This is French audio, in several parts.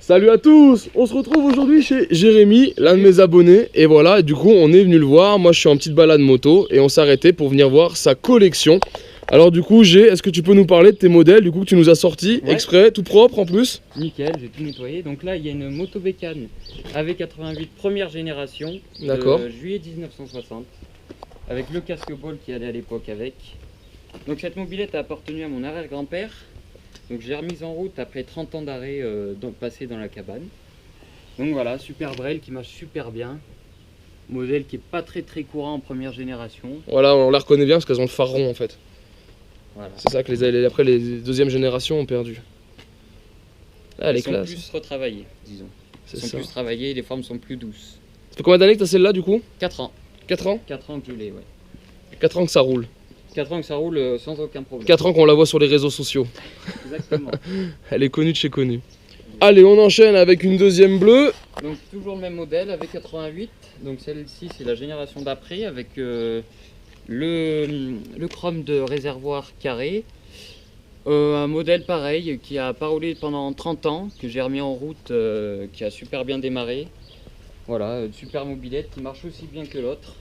Salut à tous, on se retrouve aujourd'hui chez Jérémy, l'un de mes abonnés. Et voilà, et du coup on est venu le voir, moi je suis en petite balade moto et on s'est arrêté pour venir voir sa collection. Alors du coup est-ce que tu peux nous parler de tes modèles du coup que tu nous as sortis exprès, tout propre en plus? Nickel, j'ai tout nettoyé. Donc là il y a une moto bécane AV88 première génération, D'accord. Juillet 1960, avec le casque ball qui allait à l'époque avec. Donc cette mobilette a appartenu à mon arrière-grand-père. Donc j'ai remise en route après 30 ans d'arrêt passé dans la cabane. Donc voilà, super braille qui marche super bien. Modèle qui est pas très courant en première génération. Voilà, on la reconnaît bien parce qu'elles ont le phare rond en fait. Voilà. C'est ça que après les deuxième génération ont perdu. Ah, elle est classe. Elles sont plus retravaillées, disons. Elles sont plus travaillées, les formes sont plus douces. Ça fait combien d'années que tu as celle-là du coup? 4 ans. 4 ans? 4 ans que je l'ai, ouais. 4 ans que ça roule. 4 ans que ça roule sans aucun problème. 4 ans qu'on la voit sur les réseaux sociaux. Exactement. Elle est connue de chez connue. Allez, on enchaîne avec une deuxième bleue. Donc toujours le même modèle avec 88. Donc celle-ci c'est la génération d'après avec le chrome de réservoir carré. Un modèle pareil qui a pas roulé pendant 30 ans, que j'ai remis en route, qui a super bien démarré. Voilà, une super mobilette qui marche aussi bien que l'autre.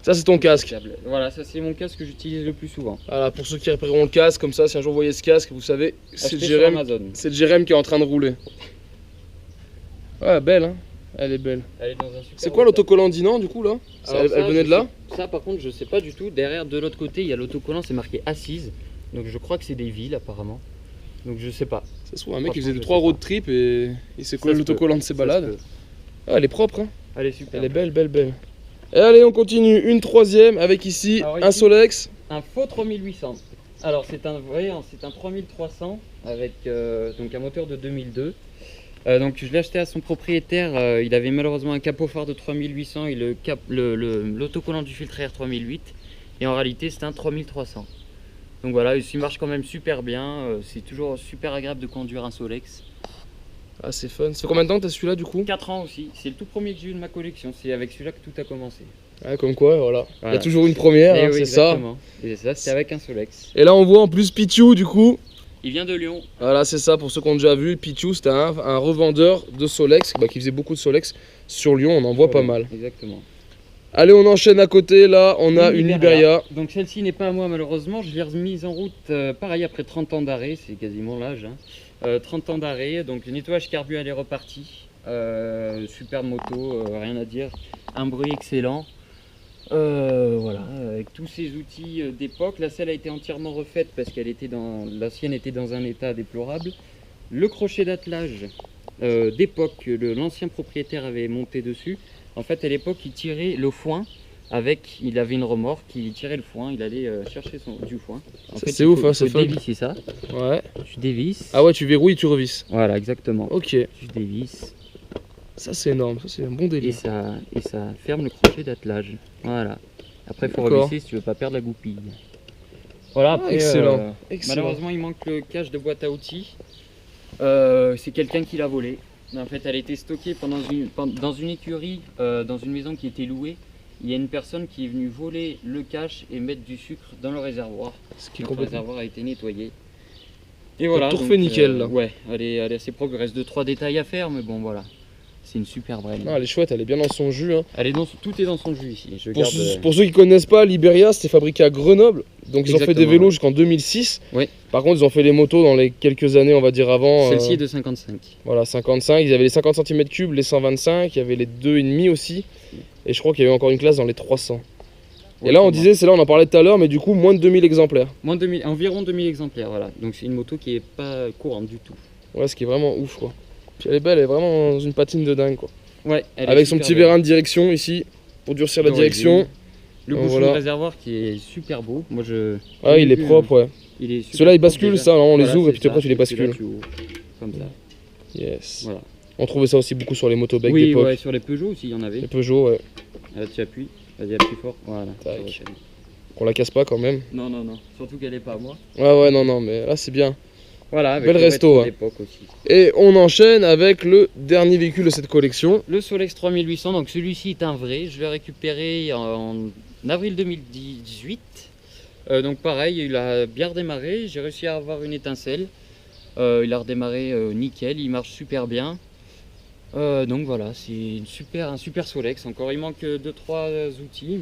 Ça c'est ton casque. Voilà, ça c'est mon casque que j'utilise le plus souvent. Voilà, pour ceux qui repéreront le casque, comme ça, si un jour vous voyez ce casque, vous savez, c'est le Jérém qui est en train de rouler. Ouais, belle, hein. Elle est belle. Elle est dans un super. C'est quoi l'autocollant Dinan du coup là? Elle venait de là? Ça par contre je sais pas du tout. Derrière de l'autre côté il y a l'autocollant, c'est marqué assise. Donc je crois que c'est des villes apparemment. Donc je sais pas. Ça se trouve un mec qui faisait 2-3 road trip et il s'est collé l'autocollant de ses balades. Ah, elle est propre, hein. Elle est super. Elle est belle, belle, belle. Et allez, on continue, une troisième avec ici un Solex. Un faux 3800. Alors c'est un vrai, c'est un 3300 avec donc un moteur de 2002. Donc je l'ai acheté à son propriétaire, il avait malheureusement un capot phare de 3800 et l'autocollant du filtre air 3008. Et en réalité c'est un 3300. Donc voilà, il marche quand même super bien, c'est toujours super agréable de conduire un Solex. Ah c'est fun. Ça fait combien de temps que tu as celui-là du coup? 4 ans aussi, c'est le tout premier que j'ai eu de ma collection, c'est avec celui-là que tout a commencé. Ah, comme quoi, voilà. Il y a toujours une première, hein, oui, c'est ça. Et ça c'est avec un Solex. Et là on voit en plus Pichou du coup. Il vient de Lyon. Voilà, c'est ça, pour ceux qui ont déjà vu, Pichou c'était un revendeur de Solex, qui faisait beaucoup de Solex sur Lyon, on en voit pas mal. Exactement. Allez, on enchaîne à côté, là on a une Liberia. Donc celle-ci n'est pas à moi malheureusement, je l'ai remise en route pareil après 30 ans d'arrêt, c'est quasiment l'âge. 30 ans d'arrêt, donc le nettoyage carbu elle est reparti. Super moto, rien à dire, un bruit excellent. Voilà, avec tous ces outils d'époque, la selle a été entièrement refaite parce qu'elle était l'ancienne était dans un état déplorable. Le crochet d'attelage d'époque, l'ancien propriétaire avait monté dessus. En fait, à l'époque, il tirait le foin il avait une remorque, il tirait le foin, il allait chercher du foin. En fait, c'est ouf, hein, c'est fun. Tu dévisses ça. Ouais. Tu dévisses. Ah ouais, tu verrouilles, tu revisses. Voilà, exactement. Ok. Tu dévisses. Ça c'est énorme, ça c'est un bon délire. Et ça ferme le crochet d'attelage. Voilà. Après, il faut revisser si tu veux pas perdre la goupille. Voilà, après, excellent. Malheureusement, il manque le cache de boîte à outils. C'est quelqu'un qui l'a volé. En fait, elle a été stockée dans une écurie, dans une maison qui était louée. Il y a une personne qui est venue voler le cache et mettre du sucre dans le réservoir. Le réservoir a été nettoyé. Et voilà. Tout refait nickel là. Ouais, elle est assez propre. Il reste 2-3 détails à faire, mais bon, voilà. C'est une super braille. Ah, elle est chouette, elle est bien dans son jus. Hein. Tout est dans son jus ici. Pour ceux qui connaissent pas, Liberia c'était fabriqué à Grenoble. Donc ils ont fait des vélos jusqu'en 2006. Oui. Par contre ils ont fait les motos dans les quelques années on va dire avant. Celle-ci est de 55. Voilà, 55. Ils avaient les 50 cm3, les 125, il y avait les 2,5 aussi. Et je crois qu'il y avait encore une classe dans les 300. Et là on disait, c'est là on en parlait tout à l'heure, mais du coup moins de 2000 exemplaires. Environ 2000 exemplaires, voilà. Donc c'est une moto qui est pas courante du tout. Ouais, ce qui est vraiment ouf quoi. Puis elle est belle, elle est vraiment dans une patine de dingue quoi. Ouais, avec son petit vérin de direction ici pour durcir la direction. Le bouchon de réservoir qui est super beau. Moi Ah, il est propre, ouais. Ceux-là ils basculent, ça, on les ouvre et puis après tu les bascules. Comme ça. Yes. Voilà. On trouvait ça aussi beaucoup sur les motobecs d'époque. d'époque. Ouais, sur les Peugeot aussi il y en avait. Les Peugeot, ouais. Là tu appuies, vas-y appuie fort. Voilà. Qu'on la casse pas quand même. Non, surtout qu'elle est pas à moi. Ouais, non, mais là c'est bien. Voilà, avec bel resto. Hein. Aussi. Et on enchaîne avec le dernier véhicule de cette collection. Le Solex 3800, donc celui-ci est un vrai. Je l'ai récupéré en avril 2018. Donc pareil, il a bien redémarré. J'ai réussi à avoir une étincelle. Il a redémarré nickel, il marche super bien. Donc voilà, c'est un super Solex. Encore il manque 2-3 outils,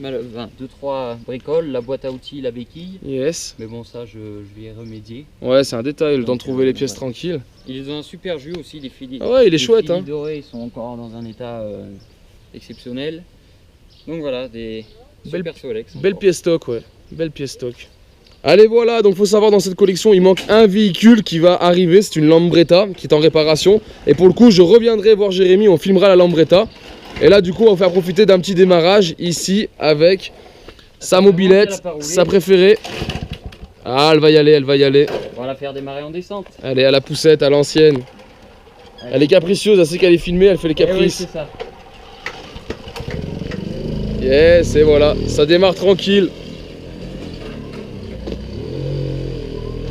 2-3 bricoles, la boîte à outils, la béquille. Yes. Mais bon, ça je vais y remédier. Ouais, c'est un détail, le temps de trouver les pièces tranquilles. Ils ont un super jus aussi, les filets. Ah ouais, il est chouette. Les filets dorés, ils sont encore dans un état exceptionnel. Donc voilà, des super Solex. Belle pièce stock, ouais. Belle pièce stock. Allez, voilà, donc faut savoir dans cette collection, il manque un véhicule qui va arriver, c'est une Lambretta qui est en réparation. Et pour le coup, je reviendrai voir Jérémy, on filmera la Lambretta. Et là, du coup, on va faire profiter d'un petit démarrage ici avec sa mobilette, sa préférée. Ah, elle va y aller, elle va y aller. On va la faire démarrer en descente. Elle est à la poussette, à l'ancienne. Elle est capricieuse, elle sait qu'elle est filmée, elle fait les caprices. Oui, c'est ça. Yes, et voilà, ça démarre tranquille.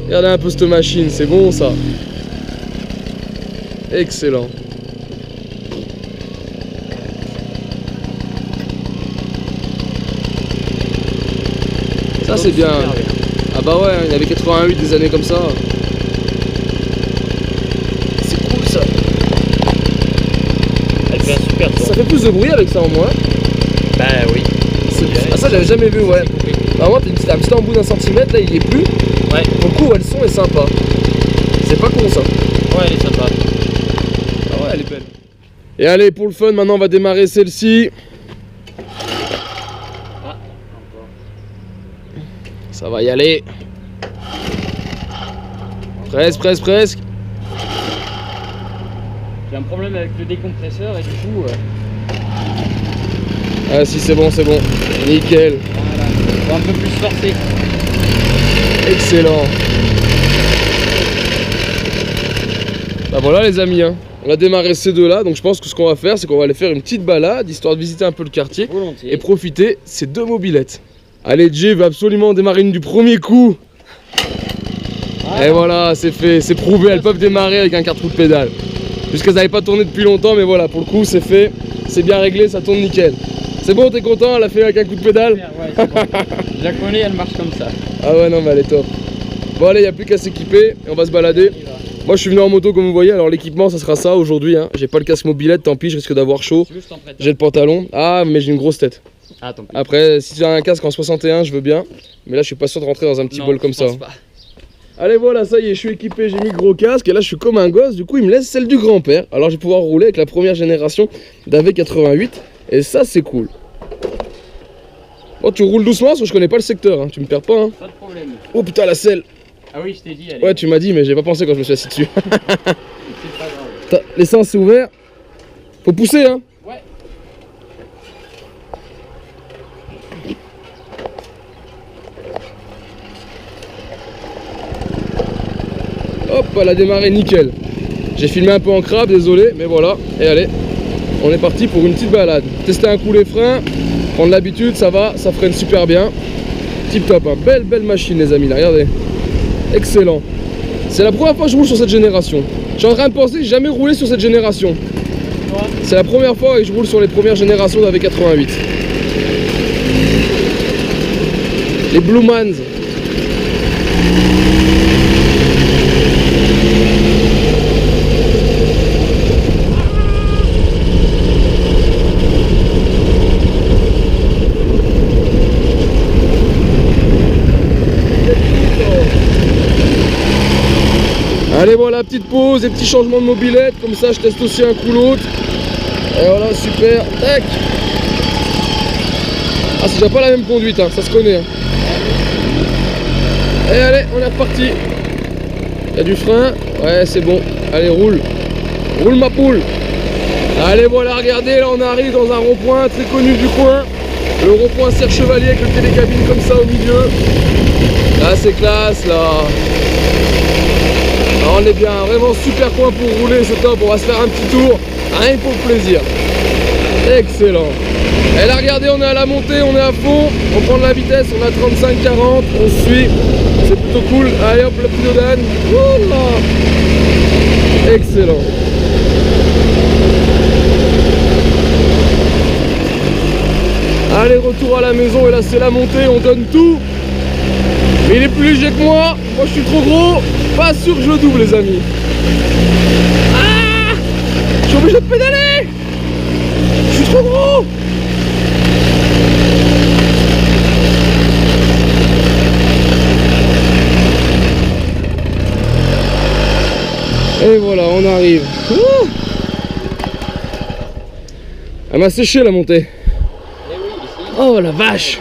Regardez un peu cette machine, c'est bon ça. Excellent. Ça c'est bien. Ah bah ouais, il y avait 88 des années comme ça. C'est cool ça. Elle fait un super son. Ça fait plus de bruit avec ça en moins. Bah oui. Ah ça j'avais jamais vu, ouais. Bah moi t'as un petit embout d'un centimètre, là il est plus. Ouais. Pour le coup ouais, le son est sympa. C'est pas con ça. Ouais, elle est sympa. Ah ouais, elle est belle. Et allez, pour le fun, maintenant on va démarrer celle-ci. Ah, ça va y aller. Presque. j'ai un problème avec le décompresseur et du coup... Ah si, c'est bon. Nickel. voilà, faut un peu plus forcer. Excellent. Bah voilà les amis, hein. On a démarré ces deux-là, donc je pense que ce qu'on va faire, c'est qu'on va aller faire une petite balade, histoire de visiter un peu le quartier. Volontiers. Et profiter ces deux mobilettes. Allez, Jay va absolument démarrer une du premier coup. Et voilà, c'est fait, c'est prouvé, elles peuvent démarrer avec un cartouche de pédale. Puisqu'elles n'avaient pas tourné depuis longtemps, mais voilà, pour le coup, c'est fait, c'est bien réglé, ça tourne nickel. C'est bon, t'es content, elle a fait avec un coup de pédale? Ouais, c'est bon. Je la connais, elle marche comme ça. Ah ouais, non, mais elle est top. Bon, allez, il n'y a plus qu'à s'équiper, et on va se balader. Moi, je suis venu en moto, comme vous voyez, alors l'équipement, ça sera ça aujourd'hui. Hein. J'ai pas le casque mobilette, tant pis, je risque d'avoir chaud. J'ai le pantalon. Ah, mais j'ai une grosse tête. Ah, tant pis. Après, si j'ai un casque en 61, je veux bien. Mais là, je suis pas sûr de rentrer dans un petit bol comme ça. Pas. Allez, voilà, ça y est, je suis équipé, j'ai mis le gros casque. Et là, je suis comme un gosse. Du coup, il me laisse celle du grand-père. Alors, je vais pouvoir rouler avec la première génération d'AV88. Et ça, c'est cool. Bon, tu roules doucement parce que je connais pas le secteur. Hein. Tu me perds pas. Hein. Pas de problème. Oh putain, la selle. Ah oui, je t'ai dit. Ouais, tu m'as dit, mais j'ai pas pensé quand je me suis assis dessus. C'est pas grave. L'essence c'est ouvert. Faut pousser, hein. Ouais. Hop, elle a démarré nickel. J'ai filmé un peu en crabe, désolé, mais voilà. Et allez, on est parti pour une petite balade. Tester un coup les freins, prendre l'habitude, ça va, ça freine super bien. Tip top, hein. Belle machine les amis, là, regardez. Excellent. C'est la première fois que je roule sur cette génération. Je suis en train de penser que j'ai jamais roulé sur cette génération. C'est la première fois que je roule sur les premières générations d'AV88. Les Blue Mans. Allez voilà, petite pause et petit changement de mobilette, comme ça je teste aussi un coup l'autre. Et voilà, super, tac. Ah c'est déjà pas la même conduite, hein, ça se connaît. Hein. Et allez, on est reparti. Il y a du frein, ouais c'est bon, allez roule. Roule ma poule. Allez voilà, regardez, là on arrive dans un rond-point très connu du coin. Le rond-point Serre Chevalier avec le télécabine comme ça au milieu. Là c'est classe là. Alors, on est bien, vraiment super coin pour rouler, c'est top, on va se faire un petit tour, rien pour le plaisir. Excellent. Et là regardez, on est à la montée, on est à fond, on prend de la vitesse, on est à 35-40, on suit, c'est plutôt cool. Allez hop, la pneudan, voilà. Excellent. Allez, retour à la maison, et là c'est la montée, on donne tout. Mais il est plus léger que moi je suis trop gros. Pas sûr que je le double les amis. Ah, je suis obligé de pédaler. Je suis trop gros. Et voilà, on arrive. Ouh, elle m'a séché la montée. Oh la vache.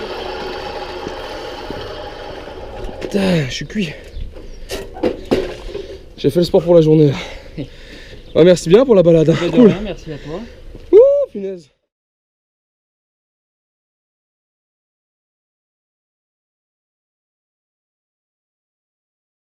Putain, je suis cuit. J'ai fait le sport pour la journée. Ah, merci bien pour la balade. Merci à toi. Ouh, punaise.